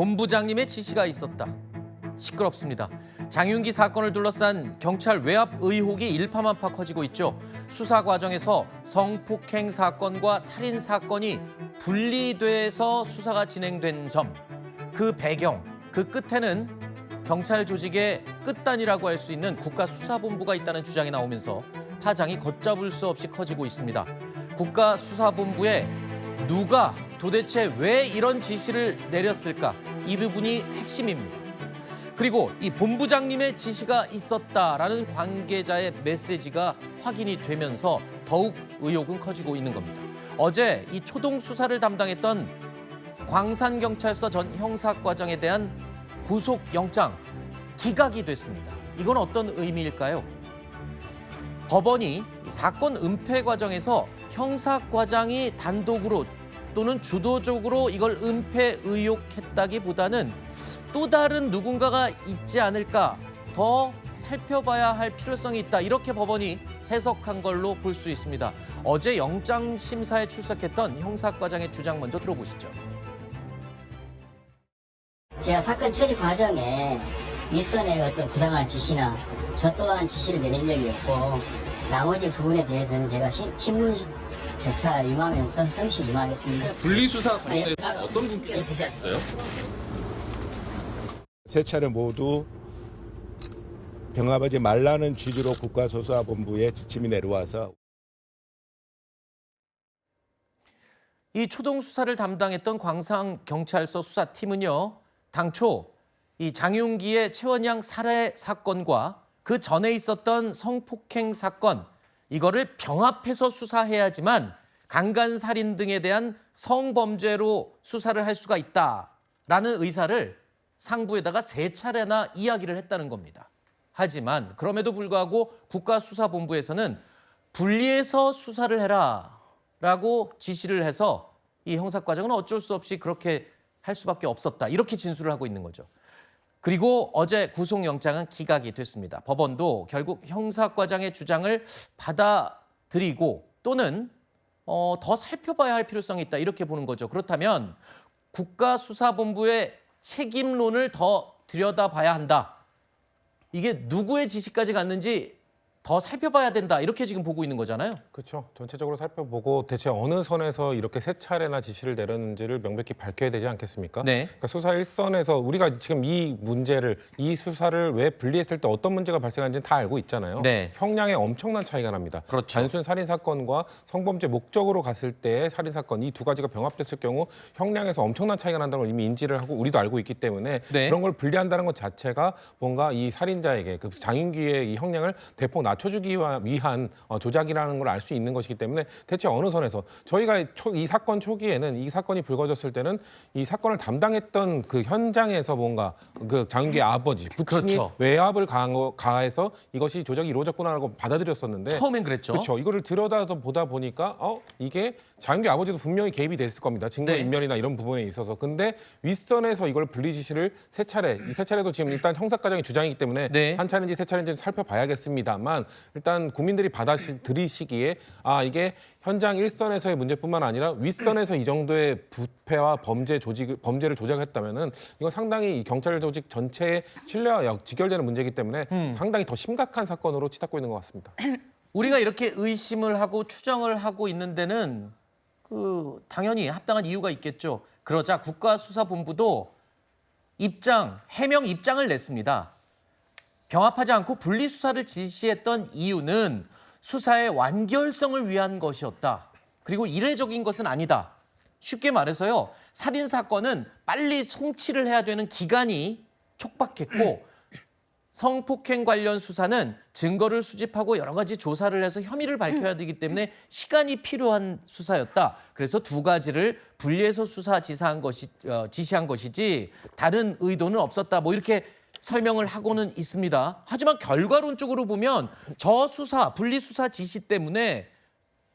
본부장님의 지시가 있었다. 시끄럽습니다. 장윤기 사건을 둘러싼 경찰 외압 의혹이 일파만파 커지고 있죠. 수사 과정에서 성폭행 사건과 살인 사건이 분리돼서 수사가 진행된 점, 그 배경, 그 끝에는 경찰 조직의 끝단이라고 할 수 있는 국가수사본부가 있다는 주장이 나오면서 파장이 걷잡을 수 없이 커지고 있습니다. 국가수사본부에 누가 도대체 왜 이런 지시를 내렸을까? 이 부분이 핵심입니다. 그리고 이 본부장님의 지시가 있었다라는 관계자의 메시지가 확인이 되면서 더욱 의혹은 커지고 있는 겁니다. 어제 이 초동 수사를 담당했던 광산경찰서 전 형사과장에 대한 구속영장 기각이 됐습니다. 이건 어떤 의미일까요? 법원이 사건 은폐 과정에서 형사과장이 단독으로 또는 주도적으로 이걸 은폐 의혹했다기보다는 또 다른 누군가가 있지 않을까, 더 살펴봐야 할 필요성이 있다, 이렇게 법원이 해석한 걸로 볼 수 있습니다. 어제 영장 심사에 출석했던 형사과장의 주장 먼저 들어보시죠. 제가 사건 처리 과정에 윗선의 어떤 부당한 지시나 저 또한 지시를 내린 적이 없고, 나머지 부분에 대해서는 제가 신문 절차 임하면서 성실 임하겠습니다. 분리수사 과정에서 어떤 분께서 지시하셨어요? 세 차례 모두 병합하지 말라는 취지로 국가수사본부에 지침이 내려와서 이 초동 수사를 담당했던 광산경찰서 수사팀은요, 당초 이 장윤기의 최원양 살해 사건과 그 전에 있었던 성폭행 사건, 이거를 병합해서 수사해야지만 강간살인 등에 대한 성범죄로 수사를 할 수가 있다라는 의사를 상부에다가 3차례나 이야기를 했다는 겁니다. 하지만 그럼에도 불구하고 국가수사본부에서는 분리해서 수사를 해라라고 지시를 해서 이 형사과장은 어쩔 수 없이 그렇게 할 수밖에 없었다, 이렇게 진술을 하고 있는 거죠. 그리고 어제 구속영장은 기각이 됐습니다. 법원도 결국 형사과장의 주장을 받아들이고 또는 더 살펴봐야 할 필요성이 있다, 이렇게 보는 거죠. 그렇다면 국가수사본부의 책임론을 더 들여다봐야 한다. 이게 누구의 지시까지 갔는지 더 살펴봐야 된다, 이렇게 지금 보고 있는 거잖아요. 그렇죠. 전체적으로 살펴보고 대체 어느 선에서 이렇게 3차례나 지시를 내렸는지를 명백히 밝혀야 되지 않겠습니까? 네. 그러니까 수사 일선에서 우리가 지금 이 문제를, 이 수사를 왜 분리했을 때 어떤 문제가 발생하는지는 다 알고 있잖아요. 네. 형량에 엄청난 차이가 납니다. 그렇죠. 단순 살인 사건과 성범죄 목적으로 갔을 때의 살인 사건, 이 두 가지가 병합됐을 경우 형량에서 엄청난 차이가 난다는 걸 이미 인지를 하고 우리도 알고 있기 때문에 네. 그런 걸 분리한다는 것 자체가 뭔가 이 살인자에게, 그 장윤기의 이 형량을 대폭 낮춰주기 위한 조작이라는 걸 알 수 있는 것이기 때문에 대체 어느 선에서, 저희가 이 사건 초기에는, 이 사건이 불거졌을 때는 이 사건을 담당했던 그 현장에서 뭔가 그 장윤기의 아버지, 부친이 그렇죠. 외압을 가해서 이것이 조작이 이루어졌구나라고 받아들였었는데, 처음엔 그랬죠. 그렇죠. 이거를 들여다서 보다 보니까 이게 장윤기 아버지도 분명히 개입이 됐을 겁니다. 증거 네. 인멸이나 이런 부분에 있어서. 근데 윗선에서 이걸 분리 지시를 3차례, 이 3차례도 지금 일단 형사과장의 주장이기 때문에 네. 한 차례인지 3차례인지 살펴봐야겠습니다만, 일단 국민들이 받아들이시기에 이게 현장 일선에서의 문제뿐만 아니라 윗선에서 이 정도의 부패와 범죄를 조작했다면은 이건 상당히 이 경찰 조직 전체의 신뢰와 직결되는 문제이기 때문에 상당히 더 심각한 사건으로 치닫고 있는 것 같습니다. 우리가 이렇게 의심을 하고 추정을 하고 있는 데는 당연히 합당한 이유가 있겠죠. 그러자 국가수사본부도 해명 입장을 냈습니다. 병합하지 않고 분리수사를 지시했던 이유는 수사의 완결성을 위한 것이었다. 그리고 이례적인 것은 아니다. 쉽게 말해서요, 살인사건은 빨리 송치를 해야 되는 기간이 촉박했고, 성폭행 관련 수사는 증거를 수집하고 여러 가지 조사를 해서 혐의를 밝혀야 되기 때문에 시간이 필요한 수사였다. 그래서 두 가지를 분리해서 지시한 것이지 다른 의도는 없었다, 뭐 이렇게 설명을 하고는 있습니다. 하지만 결과론적으로 보면 저 분리수사 지시 때문에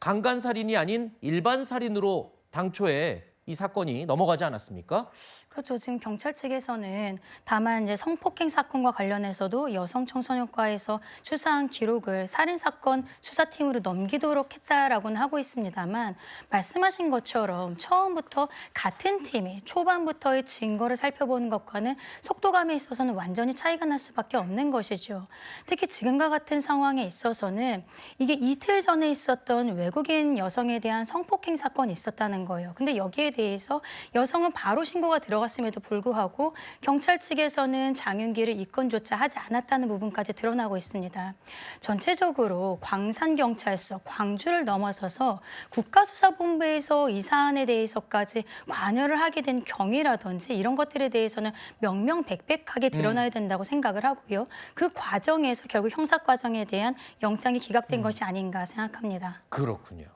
강간살인이 아닌 일반 살인으로 당초에 이 사건이 넘어가지 않았습니까? 그렇죠. 지금 경찰 측에서는 다만 이제 성폭행 사건과 관련해서도 여성 청소년과에서 수사한 기록을 살인 사건 수사팀으로 넘기도록 했다라고는 하고 있습니다만 말씀하신 것처럼 처음부터 같은 팀이 초반부터의 증거를 살펴보는 것과는 속도감에 있어서는 완전히 차이가 날 수밖에 없는 것이죠. 특히 지금과 같은 상황에 있어서는 이게 이틀 전에 있었던 외국인 여성에 대한 성폭행 사건이 있었다는 거예요. 근데 여기에 대해서 여성은 바로 신고가 들어갔음에도 불구하고 경찰 측에서는 장윤기를 입건조차 하지 않았다는 부분까지 드러나고 있습니다. 전체적으로 광산경찰서, 광주를 넘어서서 국가수사본부에서 이 사안에 대해서까지 관여를 하게 된 경위라든지 이런 것들에 대해서는 명명백백하게 드러나야 된다고 생각을 하고요. 그 과정에서 결국 형사 과정에 대한 영장이 기각된 것이 아닌가 생각합니다. 그렇군요.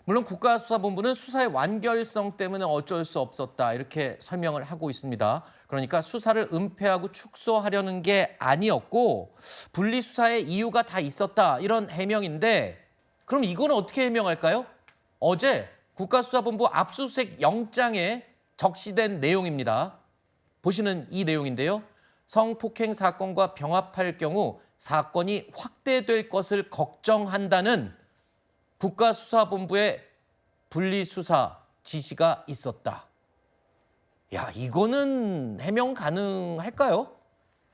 물론 국가수사본부는 수사의 완결성 때문에 어쩔 수 없었다 이렇게 설명을 하고 있습니다. 그러니까 수사를 은폐하고 축소하려는 게 아니었고 분리수사의 이유가 다 있었다 이런 해명인데 그럼 이거는 어떻게 해명할까요? 어제 국가수사본부 압수수색 영장에 적시된 내용입니다. 보시는 이 내용인데요. 성폭행 사건과 병합할 경우 사건이 확대될 것을 걱정한다는 국가수사본부의 분리수사 지시가 있었다. 야, 이거는 해명 가능할까요?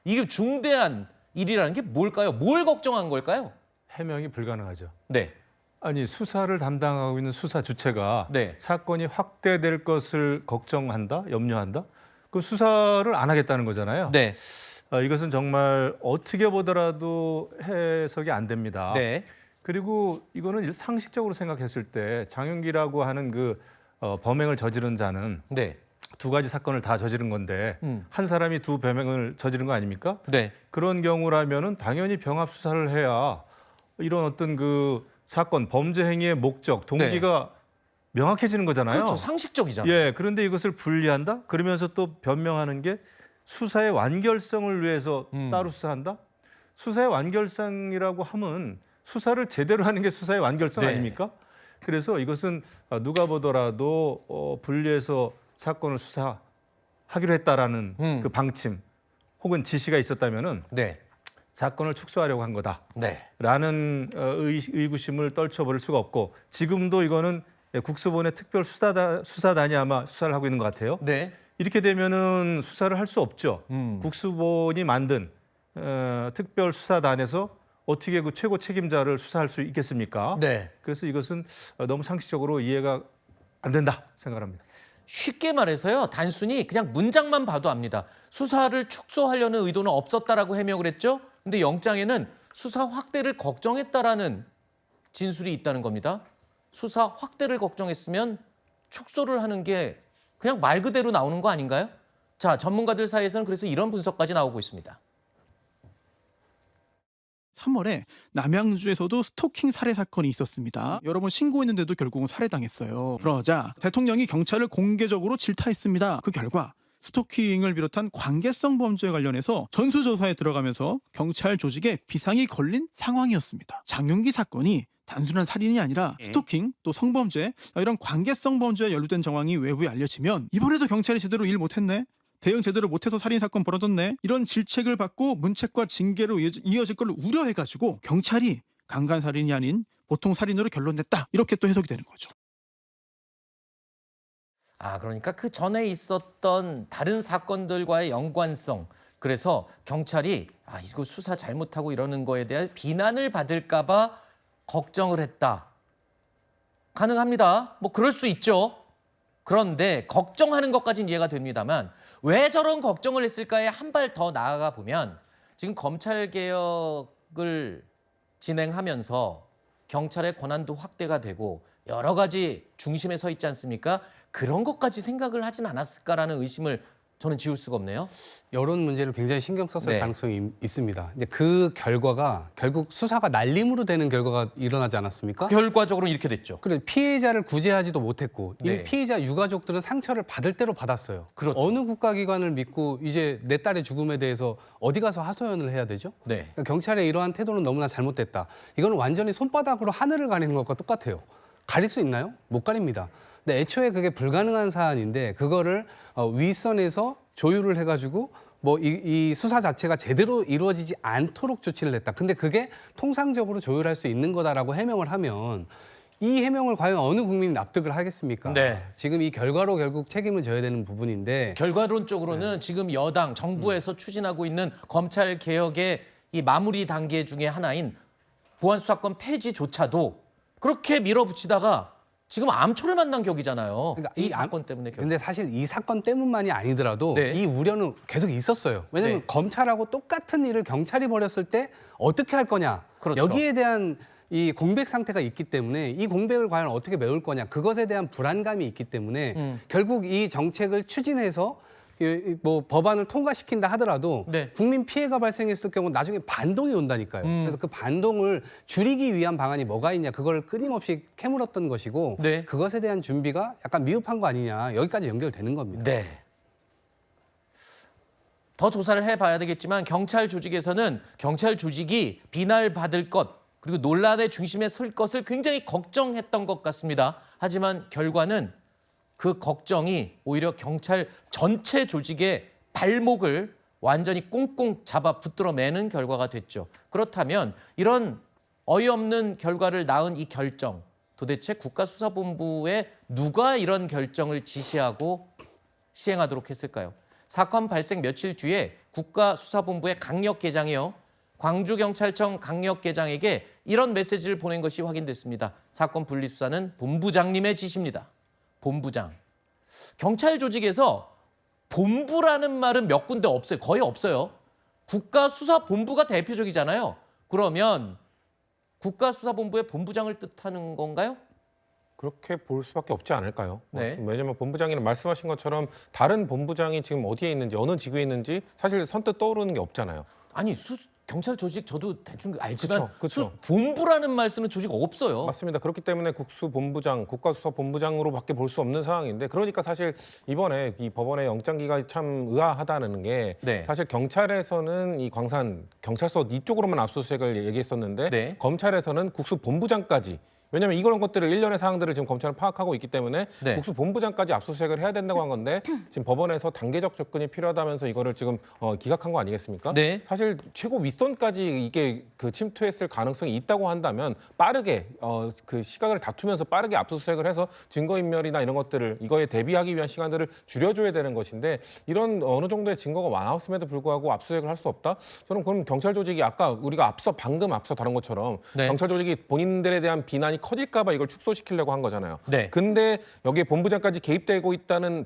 이게 중대한 일이라는 게 뭘까요? 뭘 걱정한 걸까요? 해명이 불가능하죠. 네. 아니 수사를 담당하고 있는 수사 주체가 네. 사건이 확대될 것을 걱정한다, 염려한다. 그 수사를 안 하겠다는 거잖아요. 네. 이것은 정말 어떻게 보더라도 해석이 안 됩니다. 네. 그리고 이거는 상식적으로 생각했을 때 장윤기라고 하는 그 범행을 저지른 자는 네. 두 가지 사건을 다 저지른 건데 한 사람이 두 범행을 저지른 거 아닙니까? 네. 그런 경우라면은 당연히 병합 수사를 해야 이런 어떤 그 사건 범죄 행위의 목적 동기가 명확해지는 거잖아요. 그렇죠. 상식적이잖아요. 예, 그런데 이것을 분리한다? 그러면서 또 변명하는 게 수사의 완결성을 위해서 따로 수사한다? 수사의 완결성이라고 하면 수사를 제대로 하는 게 수사의 완결성 네. 아닙니까? 그래서 이것은 누가 보더라도 분리해서 사건을 수사하기로 했다라는 그 방침 혹은 지시가 있었다면은 네. 사건을 축소하려고 한 네. 거다라는 의구심을 떨쳐버릴 수가 없고 지금도 이거는 국수본의 특별 수사단이 아마 수사를 하고 있는 것 같아요. 네. 이렇게 되면은 수사를 할 수 없죠. 국수본이 만든 특별 수사단에서 어떻게 그 최고 책임자를 수사할 수 있겠습니까? 네. 그래서 이것은 너무 상식적으로 이해가 안 된다 생각합니다. 쉽게 말해서요. 단순히 그냥 문장만 봐도 압니다. 수사를 축소하려는 의도는 없었다라고 해명을 했죠. 근데 영장에는 수사 확대를 걱정했다라는 진술이 있다는 겁니다. 수사 확대를 걱정했으면 축소를 하는 게 그냥 말 그대로 나오는 거 아닌가요? 자, 전문가들 사이에서는 그래서 이런 분석까지 나오고 있습니다. 3월에 남양주에서도 스토킹 살해 사건이 있었습니다. 여러 번 신고했는데도 결국은 살해당했어요. 그러자 대통령이 경찰을 공개적으로 질타했습니다. 그 결과 스토킹을 비롯한 관계성 범죄에 관련해서 전수조사에 들어가면서 경찰 조직에 비상이 걸린 상황이었습니다. 장윤기 사건이 단순한 살인이 아니라 스토킹 또 성범죄 이런 관계성 범죄에 연루된 정황이 외부에 알려지면 이번에도 경찰이 제대로 일 못했네. 대응 제대로 못해서 살인사건 벌어졌네. 이런 질책을 받고 문책과 징계로 이어질 걸 우려해가지고 경찰이 강간살인이 아닌 보통 살인으로 결론냈다. 이렇게 또 해석이 되는 거죠. 아, 그러니까 그 전에 있었던 다른 사건들과의 연관성. 그래서 경찰이 이거 수사 잘못하고 이러는 거에 대한 비난을 받을까 봐 걱정을 했다. 가능합니다. 뭐 그럴 수 있죠. 그런데 걱정하는 것까지는 이해가 됩니다만 왜 저런 걱정을 했을까에 한 발 더 나아가 보면 지금 검찰개혁을 진행하면서 경찰의 권한도 확대가 되고 여러 가지 중심에 서 있지 않습니까? 그런 것까지 생각을 하진 않았을까라는 의심을 저는 지울 수가 없네요. 여론 문제를 굉장히 신경 썼을 네. 가능성이 있습니다. 이제 그 결과가 결국 수사가 날림으로 되는 결과가 일어나지 않았습니까? 결과적으로는 이렇게 됐죠. 그래 피해자를 구제하지도 못했고 네. 이 피해자 유가족들은 상처를 받을 대로 받았어요. 그렇죠. 어느 국가기관을 믿고 이제 내 딸의 죽음에 대해서 어디 가서 하소연을 해야 되죠? 네. 그러니까 경찰의 이러한 태도는 너무나 잘못됐다. 이거는 완전히 손바닥으로 하늘을 가리는 것과 똑같아요. 가릴 수 있나요? 못 가립니다. 근데 애초에 그게 불가능한 사안인데 그거를 윗선에서 조율을 해가지고 뭐 이 수사 자체가 제대로 이루어지지 않도록 조치를 했다. 근데 그게 통상적으로 조율할 수 있는 거다라고 해명을 하면 이 해명을 과연 어느 국민이 납득을 하겠습니까? 네. 지금 이 결과로 결국 책임을 져야 되는 부분인데 결과론적으로는 지금 여당 정부에서 추진하고 있는 검찰 개혁의 이 마무리 단계 중에 하나인 보안수사권 폐지조차도 그렇게 밀어붙이다가 지금 암초를 만난 격이잖아요. 그러니까 이 사건 때문에. 근데 사실 이 사건 때문만이 아니더라도 네. 이 우려는 계속 있었어요. 왜냐하면 네. 검찰하고 똑같은 일을 경찰이 벌였을 때 어떻게 할 거냐. 그렇죠. 여기에 대한 이 공백 상태가 있기 때문에 이 공백을 과연 어떻게 메울 거냐. 그것에 대한 불안감이 있기 때문에 결국 이 정책을 추진해서 뭐 법안을 통과시킨다 하더라도 네. 국민 피해가 발생했을 경우 나중에 반동이 온다니까요. 그래서 그 반동을 줄이기 위한 방안이 뭐가 있냐. 그걸 끊임없이 캐물었던 것이고 네. 그것에 대한 준비가 약간 미흡한 거 아니냐. 여기까지 연결되는 겁니다. 네. 더 조사를 해봐야 되겠지만 경찰 조직에서는 경찰 조직이 비난받을 것 그리고 논란의 중심에 설 것을 굉장히 걱정했던 것 같습니다. 하지만 결과는 그 걱정이 오히려 경찰 전체 조직의 발목을 완전히 꽁꽁 잡아 붙들어 매는 결과가 됐죠. 그렇다면 이런 어이없는 결과를 낳은 이 결정, 도대체 국가수사본부에 누가 이런 결정을 지시하고 시행하도록 했을까요? 사건 발생 며칠 뒤에 국가수사본부의 강력계장이요. 광주경찰청 강력계장에게 이런 메시지를 보낸 것이 확인됐습니다. 사건 분리수사는 본부장님의 지시입니다. 본부장. 경찰 조직에서 본부라는 말은 몇 군데 없어요. 거의 없어요. 국가수사본부가 대표적이잖아요. 그러면 국가수사본부의 본부장을 뜻하는 건가요? 그렇게 볼 수밖에 없지 않을까요? 네. 왜냐하면 본부장이는 말씀하신 것처럼 다른 본부장이 지금 어디에 있는지 어느 지구에 있는지 사실 선뜻 떠오르는 게 없잖아요. 아니 경찰 조직 저도 대충 알지만 그쵸. 본부라는 말 쓰는 조직 없어요. 맞습니다. 그렇기 때문에 국수본부장, 국가수사본부장으로밖에 볼 수 없는 상황인데 그러니까 사실 이번에 이 법원의 영장기각이 참 의아하다는 게 네. 사실 경찰에서는 이 광산 경찰서 이쪽으로만 압수수색을 얘기했었는데 네. 검찰에서는 국수본부장까지 왜냐하면 이런 것들을 일련의 사항들을 지금 검찰은 파악하고 있기 때문에 네. 국수본부장까지 압수수색을 해야 된다고 한 건데 지금 법원에서 단계적 접근이 필요하다면서 이거를 지금 기각한 거 아니겠습니까? 네. 사실 최고 윗선까지 이게 그 침투했을 가능성이 있다고 한다면 빠르게 그 시각을 다투면서 빠르게 압수수색을 해서 증거인멸이나 이런 것들을 이거에 대비하기 위한 시간들을 줄여줘야 되는 것인데 이런 어느 정도의 증거가 많았음에도 불구하고 압수수색을 할 수 없다? 저는 그럼 경찰 조직이 아까 우리가 방금 앞서 다룬 것처럼 네. 경찰 조직이 본인들에 대한 비난이 커질까 봐 이걸 축소시키려고 한 거잖아요. 네. 근데 여기에 본부장까지 개입되었다는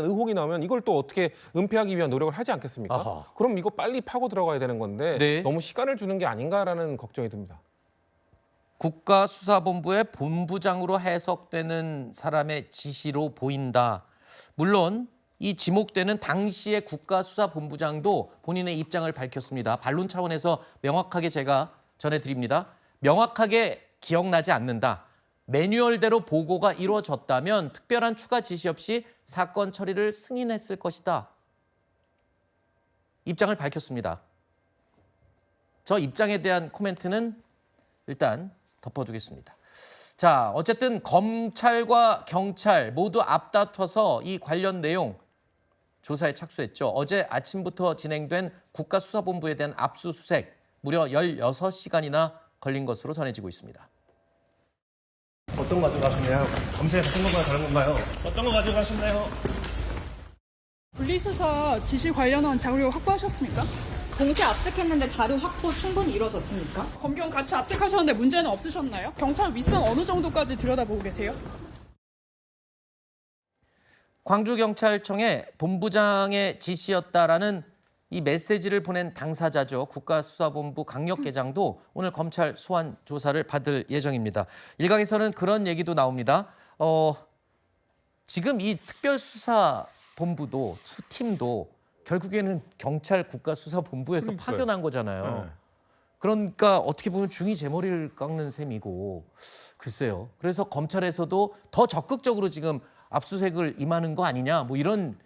의혹이 나오면 이걸 또 어떻게 은폐하기 위한 노력을 하지 않겠습니까? 아하. 그럼 이거 빨리 파고 들어가야 되는 건데 네. 너무 시간을 주는 게 아닌가라는 걱정이 듭니다. 국가수사본부의 본부장으로 해석되는 사람의 지시로 보인다. 물론 이 지목되는 당시의 국가수사본부장도 본인의 입장을 밝혔습니다. 반론 차원에서 명확하게 제가 전해드립니다. 명확하게 기억나지 않는다. 매뉴얼대로 보고가 이루어졌다면 특별한 추가 지시 없이 사건 처리를 승인했을 것이다. 입장을 밝혔습니다. 저 입장에 대한 코멘트는 일단 덮어두겠습니다. 자, 어쨌든 검찰과 경찰 모두 앞다퉈서 이 관련 내용 조사에 착수했죠. 어제 아침부터 진행된 국가수사본부에 대한 압수수색 무려 16시간이나 걸린 것으로 전해지고 있습니다. 어떤 거 가져가셨나요? 검사에 같은 건가요? 다른 건가요? 어떤 거 가져가셨나요? 분리수사 지시 관련한 자료 확보하셨습니까? 동시에 압색했는데 자료 확보 충분히 이루어졌습니까? 검경 같이 압색하셨는데 문제는 없으셨나요? 경찰 윗선 어느 정도까지 들여다보고 계세요? 광주경찰청의 본부장의 지시였다라는 이 메시지를 보낸 당사자죠. 국가수사본부 강력계장도 오늘 검찰 소환 조사를 받을 예정입니다. 일각에서는 그런 얘기도 나옵니다. 지금 이 특별수사본부도 팀도 결국에는 경찰 국가수사본부에서 그러니까요. 파견한 거잖아요. 네. 그러니까 어떻게 보면 중이 제 머리를 깎는 셈이고 글쎄요. 그래서 검찰에서도 더 적극적으로 지금 압수수색을 임하는 거 아니냐 뭐 이런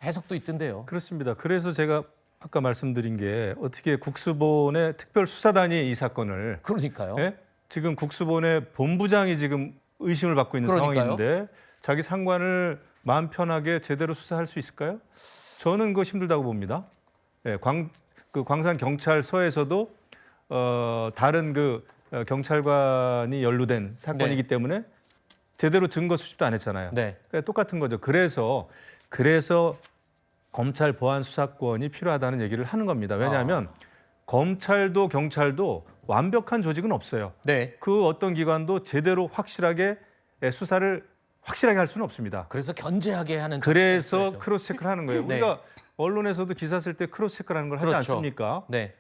해석도 있던데요. 그렇습니다. 그래서 제가 아까 말씀드린 게 어떻게 국수본의 특별수사단이 이 사건을 그러니까요. 예? 지금 국수본의 본부장이 지금 의심을 받고 있는 그러니까요. 상황인데 자기 상관을 마음 편하게 제대로 수사할 수 있을까요? 저는 그거 힘들다고 봅니다. 예, 광산 경찰서에서도 다른 경찰관이 연루된 사건이기 네. 때문에 제대로 증거 수집도 안 했잖아요. 네. 그러니까 똑같은 거죠. 그래서 검찰 보안 수사권이 필요하다는 얘기를 하는 겁니다. 왜냐하면 검찰도 경찰도 완벽한 조직은 없어요. 네. 그 어떤 기관도 제대로 확실하게 수사를 확실하게 할 수는 없습니다. 그래서 견제하게 하는 그래서 장치가 있어야죠. 크로스 체크를 하는 거예요. 네. 우리가 언론에서도 기사 쓸 때 크로스 체크라는 걸 하지 그렇죠. 않습니까? 네.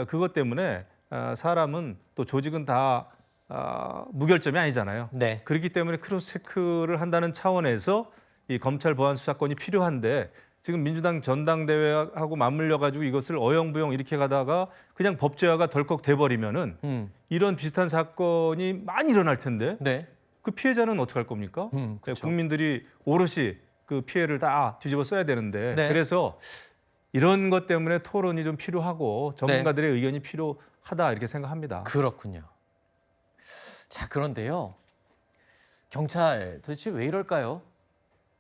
그것 때문에 사람은 또 조직은 다 무결점이 아니잖아요. 네. 그렇기 때문에 크로스 체크를 한다는 차원에서 이 검찰 보안 수사권이 필요한데 지금 민주당 전당대회하고 맞물려 가지고 이것을 어영부영 이렇게 가다가 그냥 법제화가 덜컥 돼버리면은 이런 비슷한 사건이 많이 일어날 텐데 네. 그 피해자는 어떻게 할 겁니까? 그렇죠. 국민들이 오롯이 그 피해를 다 뒤집어 써야 되는데 네. 그래서 이런 것 때문에 토론이 좀 필요하고 전문가들의 의견이 필요하다 이렇게 생각합니다. 그렇군요. 자, 그런데요. 경찰 도대체 왜 이럴까요?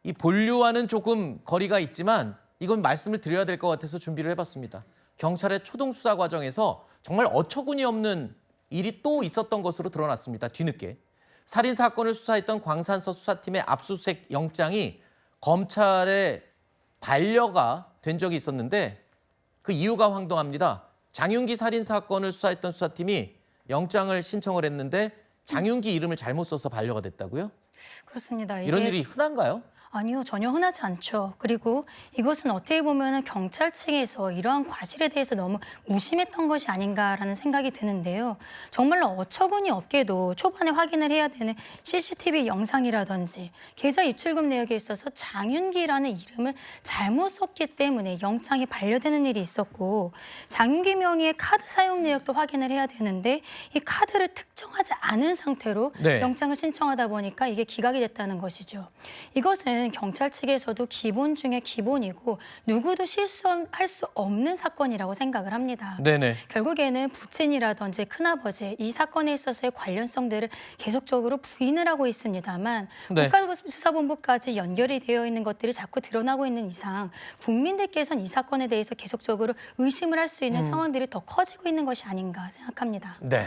이 본류와는 조금 거리가 있지만 이건 말씀을 드려야 될 것 같아서 준비를 해봤습니다. 경찰의 초동 수사 과정에서 정말 어처구니 없는 일이 또 있었던 것으로 드러났습니다. 뒤늦게. 살인 사건을 수사했던 광산서 수사팀의 압수수색 영장이 검찰에 반려가 된 적이 있었는데 그 이유가 황당합니다. 장윤기 살인 사건을 수사했던 수사팀이 영장을 신청을 했는데 장윤기 이름을 잘못 써서 반려가 됐다고요? 그렇습니다. 이런 일이 흔한가요? 아니요, 전혀 흔하지 않죠. 그리고 이것은 어떻게 보면 경찰 측에서 이러한 과실에 대해서 너무 무심했던 것이 아닌가라는 생각이 드는데요. 정말로 어처구니 없게도 초반에 확인을 해야 되는 CCTV 영상이라든지 계좌 입출금 내역에 있어서 장윤기라는 이름을 잘못 썼기 때문에 영장이 반려되는 일이 있었고 장윤기 명의의 카드 사용 내역도 확인을 해야 되는데 이 카드를 특정하지 않은 상태로 네. 영장을 신청하다 보니까 이게 기각이 됐다는 것이죠. 이것은 경찰 측에서도 기본 중에 기본이고 누구도 실수할 수 없는 사건이라고 생각을 합니다. 네네. 결국에는 부친이라든지 큰아버지 이 사건에 있어서의 관련성들을 계속적으로 부인을 하고 있습니다만 네. 국가수사본부까지 연결이 되어 있는 것들이 자꾸 드러나고 있는 이상 국민들께서는 이 사건에 대해서 계속적으로 의심을 할 수 있는 상황들이 더 커지고 있는 것이 아닌가 생각합니다. 네.